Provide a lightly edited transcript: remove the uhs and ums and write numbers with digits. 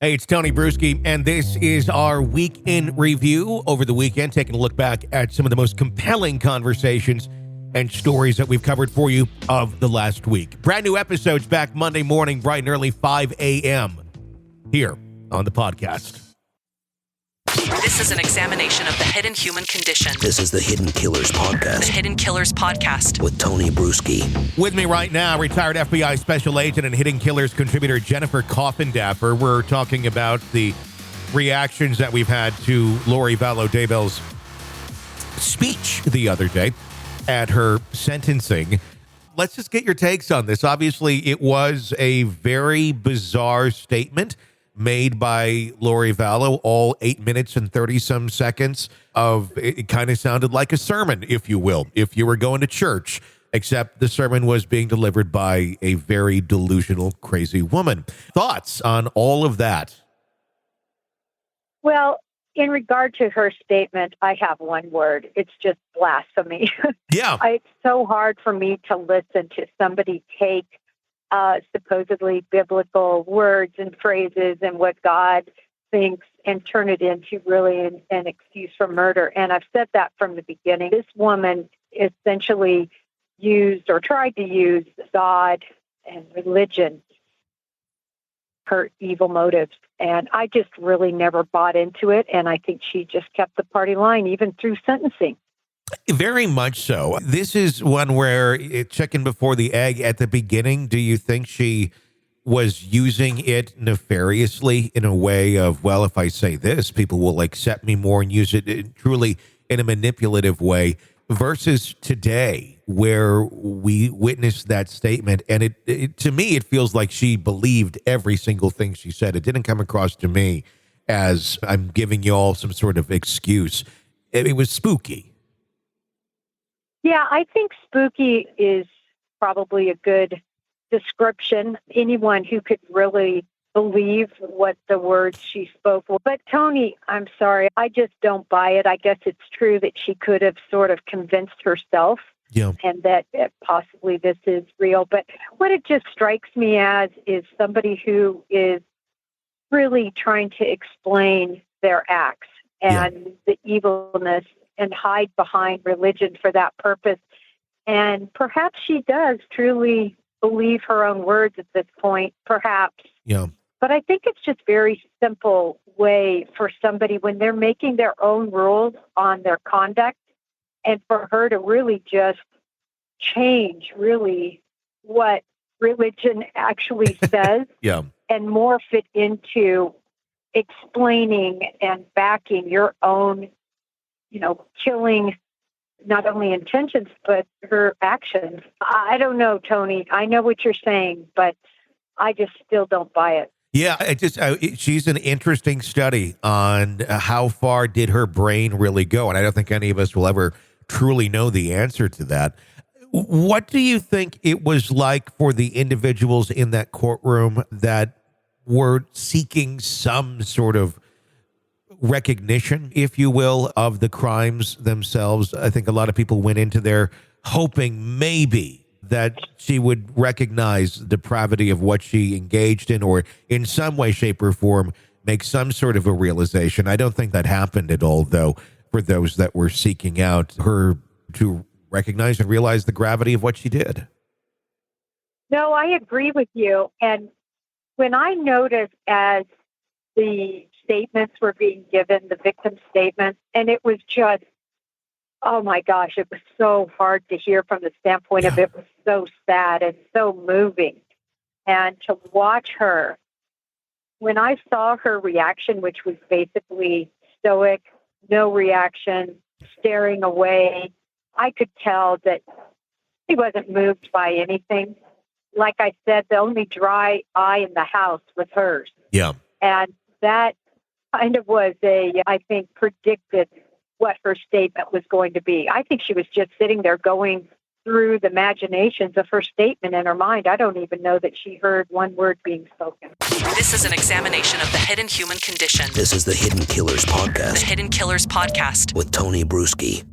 Hey, it's Tony Brueski, and this is our week in review over the weekend, taking a look back at some of the most compelling conversations and stories that we've covered for you of the last week. Brand new episodes back Monday morning, bright and early, 5 a.m. here on the podcast. This is an examination of the hidden human condition. This is the Hidden Killers Podcast. The Hidden Killers Podcast. With Tony Brueski. With me right now, retired FBI Special Agent and Hidden Killers contributor Jennifer Coffindaffer. We're talking about the reactions that we've had to Lori Vallow Daybell's speech the other day at her sentencing. Let's just get your takes on this. Obviously, it was a very bizarre statement made by Lori Vallow, all 8 minutes and 30-some seconds of, it kind of sounded like a sermon, if you will, if you were going to church, except the sermon was being delivered by a very delusional, crazy woman. Thoughts on all of that? Well, in regard to her statement, I have one word. It's just blasphemy. Yeah. It's so hard for me to listen to somebody take supposedly biblical words and phrases and what God thinks and turn it into really an excuse for murder. And I've said that from the beginning. This woman essentially used or tried to use God and religion, her evil motives. And I just really never bought into it. And I think she just kept the party line even through sentencing. Very much so. This is one where chicken before the egg at the beginning. Do you think she was using it nefariously in a way of, well, if I say this, people will accept me more and use it truly in a manipulative way versus today where we witnessed that statement? And it to me, it feels like she believed every single thing she said. It didn't come across to me as I'm giving you all some sort of excuse. It was spooky. Yeah, I think spooky is probably a good description. Anyone who could really believe what the words she spoke were. But Tony, I'm sorry, I just don't buy it. I guess it's true that she could have sort of convinced herself and that possibly this is real. But what it just strikes me as is somebody who is really trying to explain their acts and the evilness and hide behind religion for that purpose. And perhaps she does truly believe her own words at this point, perhaps. Yeah. But I think it's just very simple way for somebody when they're making their own rules on their conduct and for her to really just change really what religion actually says and morph it into explaining and backing your own killing, not only intentions, but her actions. I don't know, Tony. I know what you're saying, but I just still don't buy it. Yeah, she's an interesting study on how far did her brain really go. And I don't think any of us will ever truly know the answer to that. What do you think it was like for the individuals in that courtroom that were seeking some sort of recognition, if you will, of the crimes themselves? I think a lot of people went into there hoping maybe that she would recognize the depravity of what she engaged in, or in some way, shape, or form make some sort of a realization. I don't think that happened at all, though, for those that were seeking out her to recognize and realize the gravity of what she did. No, I agree with you. And when I noticed as the statements were being given, the victim statements, and it was just, oh my gosh, it was so hard to hear from the standpoint of it was so sad and so moving. And to watch her, when I saw her reaction, which was basically stoic, no reaction, staring away, I could tell that she wasn't moved by anything. Like I said, the only dry eye in the house was hers. Yeah. And that kind of was I think, predicted what her statement was going to be. I think she was just sitting there going through the imaginations of her statement in her mind. I don't even know that she heard one word being spoken. This is an examination of the hidden human condition. This is the Hidden Killers Podcast. The Hidden Killers Podcast. With Tony Brueski.